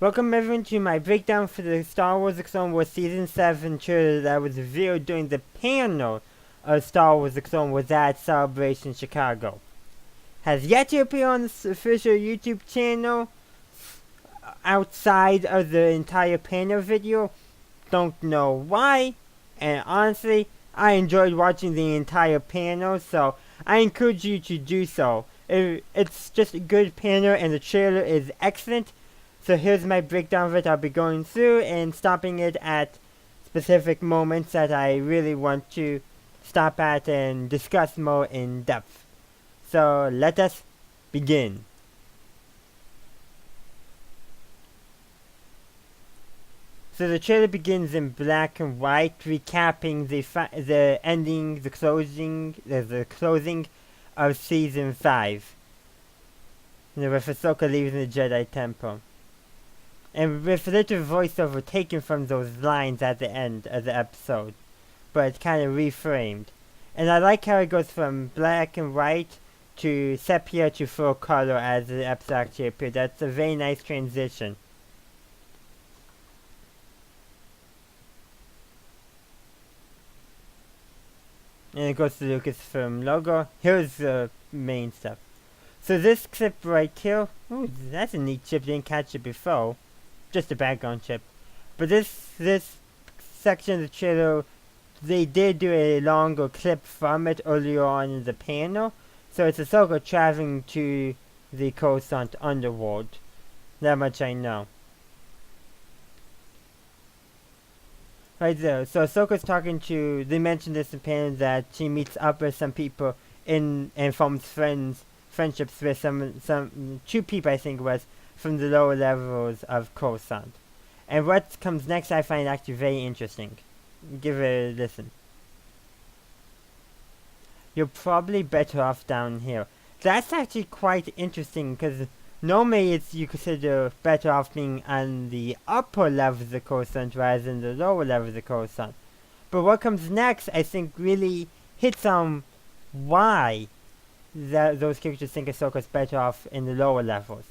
Welcome everyone to my breakdown for the Star Wars The Clone Wars Season 7 trailer that was revealed during the panel of Star Wars The Clone Wars at Celebration Chicago. Has yet to appear on the official YouTube channel outside of the entire panel video. Don't know why, and honestly, I enjoyed watching the entire panel, so I encourage you to do so. It's just a good panel and the trailer is excellent. So here's my breakdown of it. I'll be going through and stopping it at specific moments that I really want to stop at and discuss more in depth. So let us begin. So the trailer begins in black and white, recapping the ending, the closing of season 5. With Ahsoka leaving the Jedi Temple. And with a little voiceover taken from those lines at the end of the episode, but it's kind of reframed. And I like how it goes from black and white to sepia to full color as the episode actually appeared. That's a very nice transition. And it goes to the Lucasfilm logo. Here's the main stuff. So this clip right here, ooh, that's a neat chip, didn't catch it before. Just a background chip. But this section of the trailer, they did do a longer clip from it earlier on in the panel. So it's Ahsoka traveling to the Coruscant underworld. That much I know. Right there. So Ahsoka's talking to, they mentioned this in the panel that she meets up with some people and forms friendships with some two people I think it was, from the lower levels of Coruscant. And what comes next I find actually very interesting. Give it a listen. You're probably better off down here. That's actually quite interesting because normally you consider better off being on the upper levels of Coruscant rather than the lower levels of Coruscant. But what comes next I think really hits on why those characters think Ahsoka's better off in the lower levels.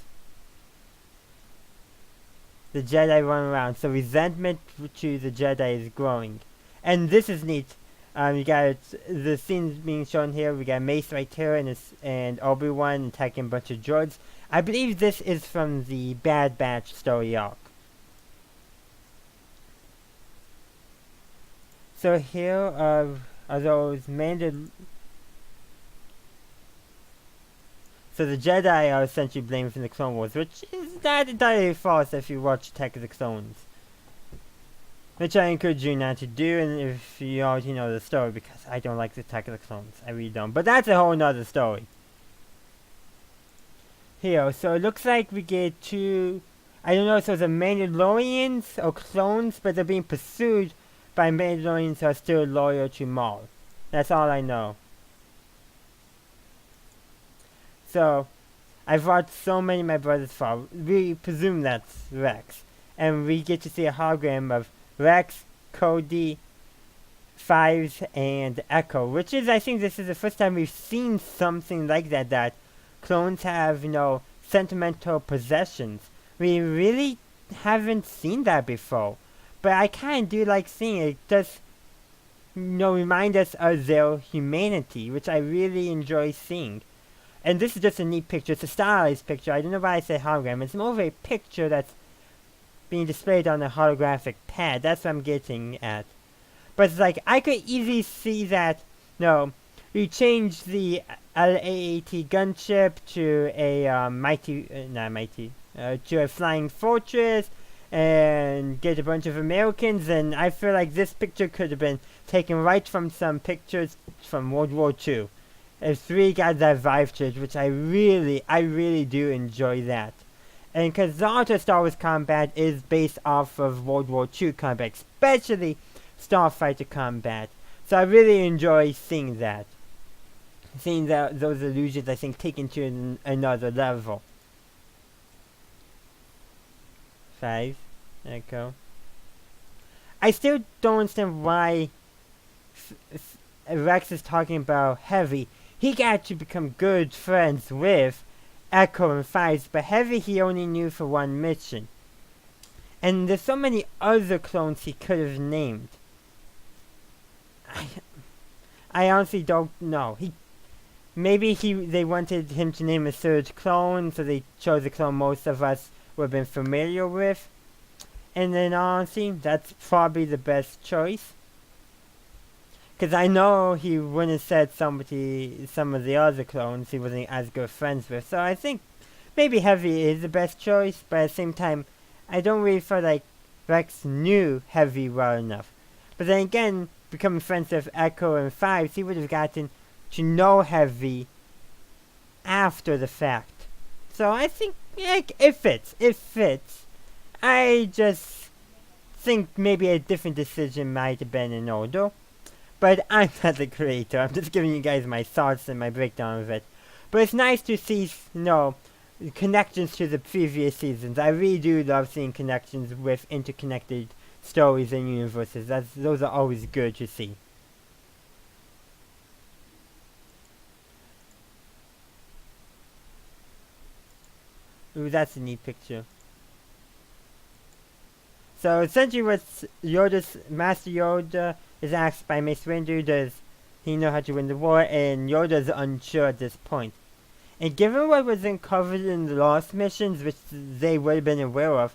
The Jedi run around, so resentment to the Jedi is growing. And this is neat. You got the scenes being shown here. We got Mace right here and Obi-Wan attacking a bunch of droids. I believe this is from the Bad Batch story arc. So here are those So the Jedi are essentially blamed for the Clone Wars, which is not entirely false if you watch Attack of the Clones. Which I encourage you not to do, and if you already know the story, because I don't like the Attack of the Clones. I really don't. But that's a whole nother story. Here, so it looks like we get two, I don't know if those are Mandalorians or clones, but they're being pursued by Mandalorians who are still loyal to Maul. That's all I know. So, I've watched so many of my brothers fall. We presume that's Rex. And we get to see a hologram of Rex, Cody, Fives, and Echo. Which is, I think this is the first time we've seen something like that. That clones have, sentimental possessions. We really haven't seen that before. But I kind of do like seeing it. It does, remind us of their humanity. Which I really enjoy seeing. And this is just a neat picture. It's a stylized picture. I don't know why I say hologram. It's more of a picture that's being displayed on a holographic pad. That's what I'm getting at. But it's like, I could easily see that, you change the LAAT gunship to a to a flying fortress and get a bunch of Americans. And I feel like this picture could have been taken right from some pictures from World War II. It's really got that vibe to it, which I really do enjoy that. And because the art of Star Wars combat is based off of World War II combat, especially Starfighter combat. So I really enjoy seeing that. Seeing those illusions, I think, taken to another level. 5. Echo. I still don't understand why Rex is talking about Heavy. He got to become good friends with Echo and Fives, but Heavy he only knew for one mission. And there's so many other clones he could have named. I honestly don't know. They wanted him to name a third clone, so they chose a clone most of us would have been familiar with. And then honestly, that's probably the best choice. Because I know he wouldn't have said some of the other clones he wasn't as good friends with. So I think maybe Heavy is the best choice, but at the same time, I don't really feel like Rex knew Heavy well enough. But then again, becoming friends with Echo and Fives, he would have gotten to know Heavy after the fact. So I think it fits. It fits. I just think maybe a different decision might have been in order. But I'm not the creator. I'm just giving you guys my thoughts and my breakdown of it. But it's nice to see, connections to the previous seasons. I really do love seeing connections with interconnected stories and universes. Those are always good to see. Ooh, that's a neat picture. So essentially what Master Yoda is asked by Mace Windu, does he know how to win the war? And Yoda's unsure at this point. And given what was uncovered in the Lost missions, which they would have been aware of,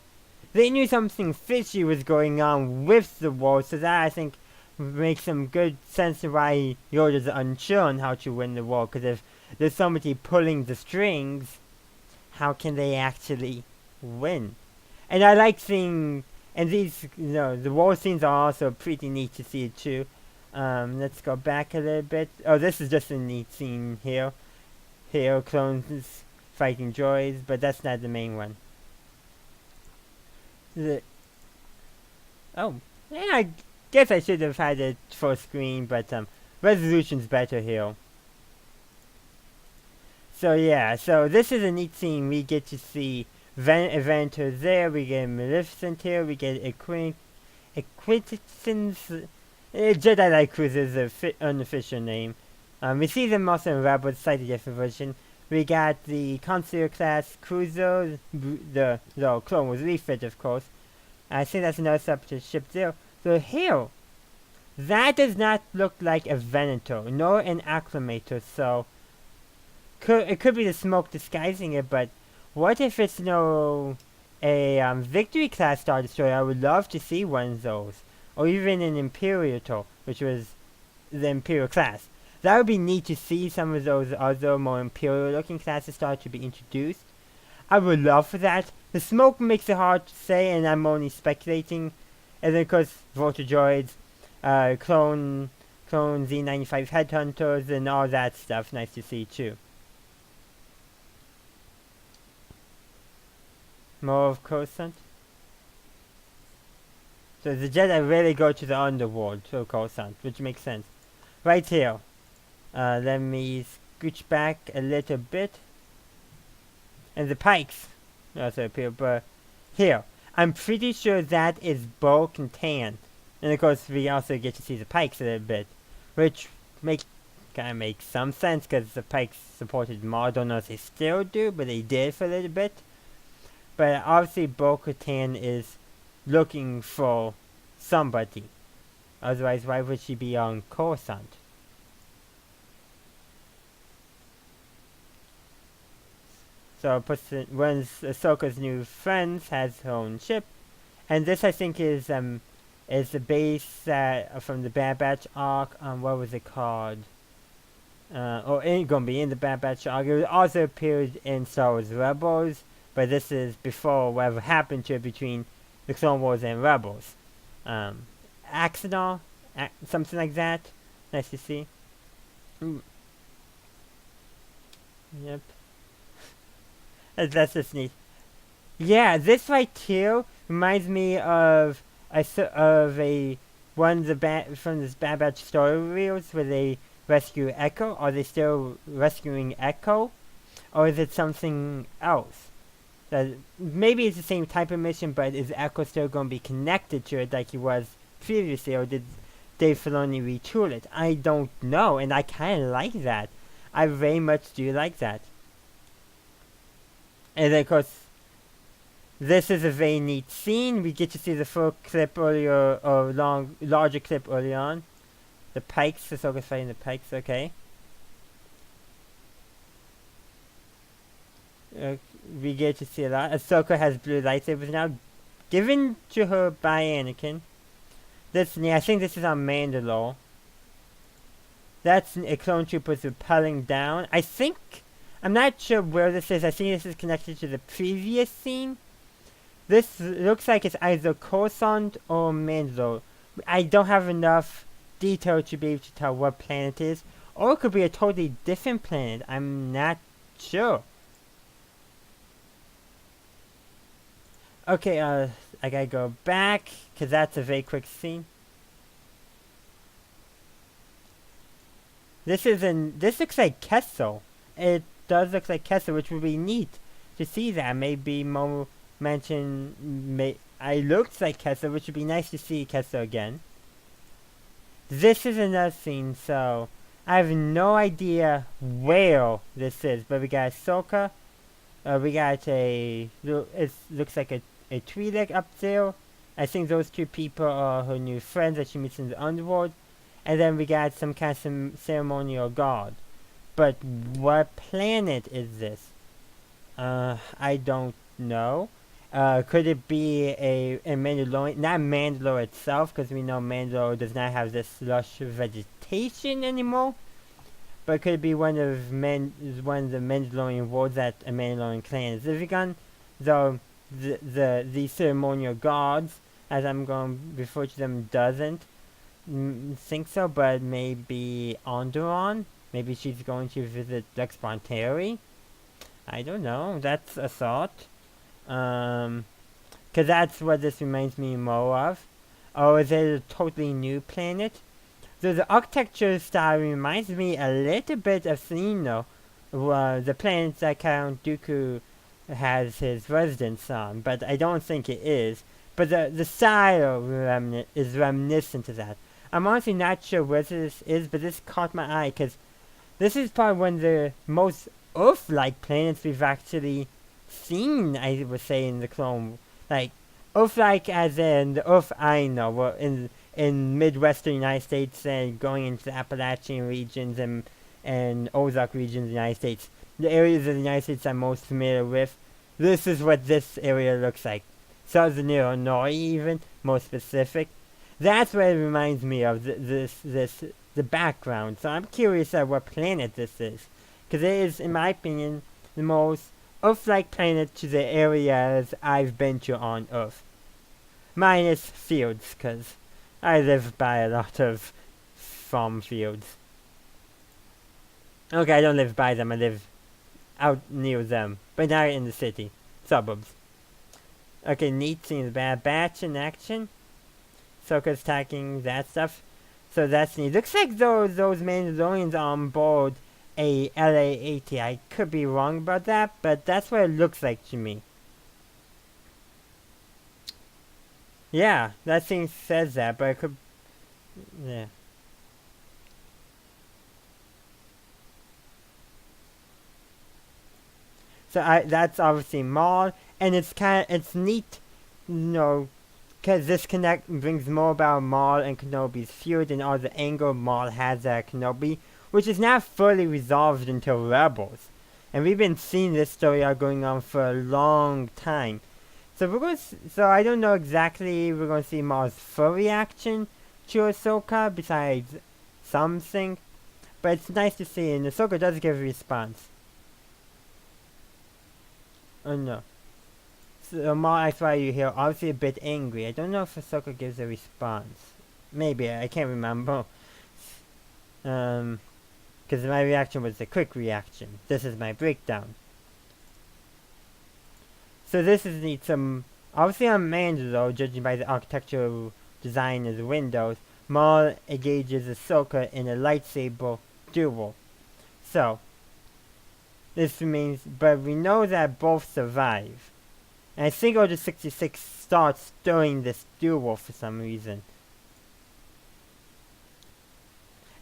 they knew something fishy was going on with the war, so that I think makes some good sense of why Yoda's unsure on how to win the war, because if there's somebody pulling the strings, how can they actually win? And I like seeing, and these, the war scenes are also pretty neat to see too. Let's go back a little bit. Oh, this is just a neat scene here. Here, clones fighting droids, but that's not the main one. I guess I should have had it full screen, but resolution's better here. So yeah, so this is a neat scene. We get to see Venture there, we get Maleficent here, we get Acquaintance, Jedi Light Cruiser is the unofficial name. We see them also in Rebels, slightly different version. We got the Consular class cruiser, the Clone Wars refit, of course. I think that's another separate ship there. So here, that does not look like a Venator, nor an Acclamator, so it could be the smoke disguising it, but what if it's a Victory class Star Destroyer? I would love to see one of those. Or even an Imperator, which was the Imperial class. That would be neat to see some of those other more Imperial looking classes start to be introduced. I would love for that. The smoke makes it hard to say, and I'm only speculating. And then of course, Volta Droids, Clone Z95 Headhunters, and all that stuff. Nice to see too. More of Coruscant. So the Jedi really go to the underworld to Coruscant, which makes sense. Right here. Let me scooch back a little bit. And the pikes also appear, but here. I'm pretty sure that is Bo-Katan. And of course we also get to see the pikes a little bit. Which kind of makes some sense, because the pikes supported Maul. Don't know if they still do, but they did for a little bit. But obviously Bo-Katan is looking for somebody. Otherwise, why would she be on Coruscant? So when Ahsoka's new friends has her own ship, and this I think is the base from the Bad Batch arc. What was it called? It's gonna be in the Bad Batch arc. It also appeared in Star Wars Rebels, but this is before whatever happened to it between the Clone Wars and Rebels. Axonal, something like that. Nice to see. Ooh. Yep. That's just neat. Yeah, this right here reminds me of one of the from this Bad Batch story reels where they rescue Echo. Are they still rescuing Echo, or is it something else? Maybe it's the same type of mission, but is Echo still going to be connected to it like he was previously, or did Dave Filoni retool it? I don't know, and I kind of like that. I very much do like that. And of course, this is a very neat scene. We get to see the full clip earlier, or larger clip early on. The Pikes, Ahsoka's fighting the Pikes, okay. We get to see a lot. Ahsoka has blue lightsabers now, given to her by Anakin. I think this is on Mandalore. That's a clone troopers rappelling down. I'm not sure where this is. I think this is connected to the previous scene. This looks like it's either Coruscant or Mandalore. I don't have enough detail to be able to tell what planet it is. Or it could be a totally different planet. I'm not sure. Okay, I gotta go back, because that's a very quick scene. This looks like Kessel. It does look like Kessel, which would be neat to see that. Maybe Mo mentioned, I looked like Kessel, which would be nice to see Kessel again. This is another scene, so I have no idea where this is, but we got Ahsoka. We got it looks like a Twi'lek up there. I think those two people are her new friends that she meets in the underworld. And then we got some kind of ceremonial guard. But what planet is this? I don't know. Could it be a Mandalorian? Not Mandalore itself, because we know Mandalore does not have this lush vegetation anymore. But could it be one of the Mandalorian worlds that a Mandalorian clan is living on? Though the ceremonial guards, as I'm going to refer to them, doesn't think so, but maybe Onderon? Maybe she's going to visit Lex Bonteri? I don't know. That's a thought. Because that's what this reminds me more of. Or is it a totally new planet? So the architecture style reminds me a little bit of Seleno, the planet that Count Dooku has his residence on, but I don't think it is. But the style is reminiscent to that. I'm honestly not sure where this is, but this caught my eye, because this is probably one of the most Earth-like planets we've actually seen, I would say, in the Clone. Like, Earth-like as in the Earth I know, in Midwestern United States and going into the Appalachian regions and Ozark regions of the United States. The areas of the United States I'm most familiar with, this is what this area looks like. Southern Illinois even, more specific. That's what it reminds me of, the background. So I'm curious at what planet this is. Because it is, in my opinion, the most Earth-like planet to the areas I've been to on Earth. Minus fields, because I live by a lot of farm fields. Okay, I don't live by them, I live out near them, but not in the city. Suburbs. Okay, neat scenes. Bad Batch in action. Ahsoka's attacking that stuff. So that's neat. Looks like those Mandalorians are on board a LA-80. I could be wrong about that, but that's what it looks like to me. Yeah, that thing says that, but it could... Yeah. So that's obviously Maul, and it's neat, because this brings more about Maul and Kenobi's feud and all the anger Maul has at Kenobi, which is not fully resolved until Rebels. And we've been seeing this story going on for a long time. So I don't know exactly we're going to see Maul's full reaction to Ahsoka, besides something, but it's nice to see, and Ahsoka does give a response. Oh no. So Maul asks why you here, obviously a bit angry. I don't know if Ahsoka gives a response. Maybe, I can't remember. Because my reaction was a quick reaction. This is my breakdown. So this is neat. Obviously on Mandalore, judging by the architectural design of the windows, Maul engages Ahsoka in a lightsaber duel. So, this means, but we know that both survive. And I think Order 66 starts during this duel for some reason.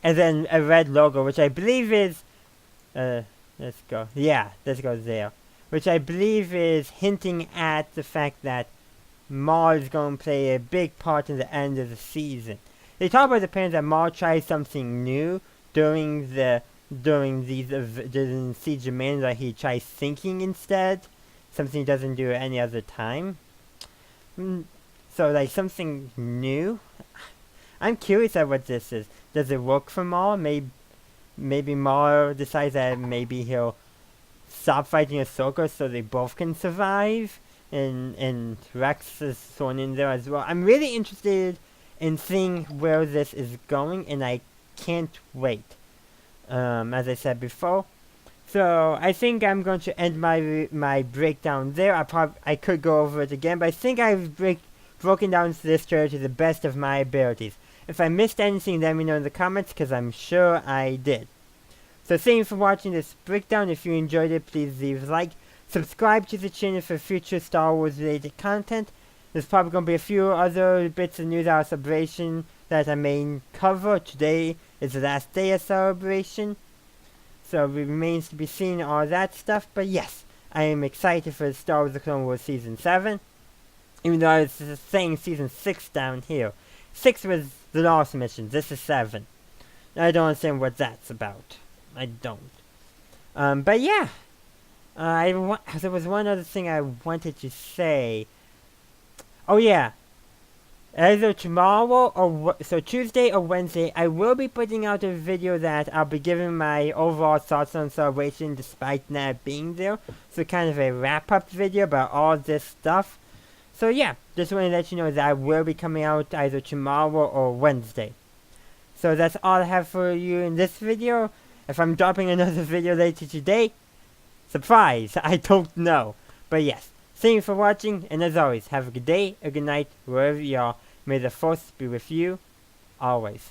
And then a red logo, which I believe is... let's go. Yeah, let's go there. which I believe is hinting at the fact that Maul is going to play a big part in the end of the season. They talk about the plans that Maul tries something new during Siege of Mandalore. He tries thinking instead, something he doesn't do any other time. So like something new. I'm curious at what this is. Does it work for Maul? Maybe Maul decides that maybe he'll stop fighting Ahsoka so they both can survive. And Rex is thrown in there as well. I'm really interested in seeing where this is going, and I can't wait. As I said before. So I think I'm going to end my breakdown there. I could go over it again, but I think I've broken down this trailer to the best of my abilities. If I missed anything, let me know in the comments, because I'm sure I did. So thank you for watching this breakdown. If you enjoyed it, please leave a like. Subscribe to the channel for future Star Wars related content. There's probably going to be a few other bits of news out of Celebration that I may cover. Today is the last day of Celebration, so it remains to be seen all that stuff. But yes, I am excited for Star Wars The Clone Wars Season 7. Even though it's saying Season 6 down here. 6 was the last mission. This is 7. I don't understand what that's about. I don't. But yeah. There was one other thing I wanted to say. Oh yeah. Either tomorrow or so Tuesday or Wednesday, I will be putting out a video that I'll be giving my overall thoughts on Celebration despite not being there. So kind of a wrap-up video about all this stuff. So yeah, just want to let you know that I will be coming out either tomorrow or Wednesday. So that's all I have for you in this video. If I'm dropping another video later today, surprise, I don't know. But yes, thank you for watching, and as always, have a good day, a good night, wherever you are. May the Force be with you, always.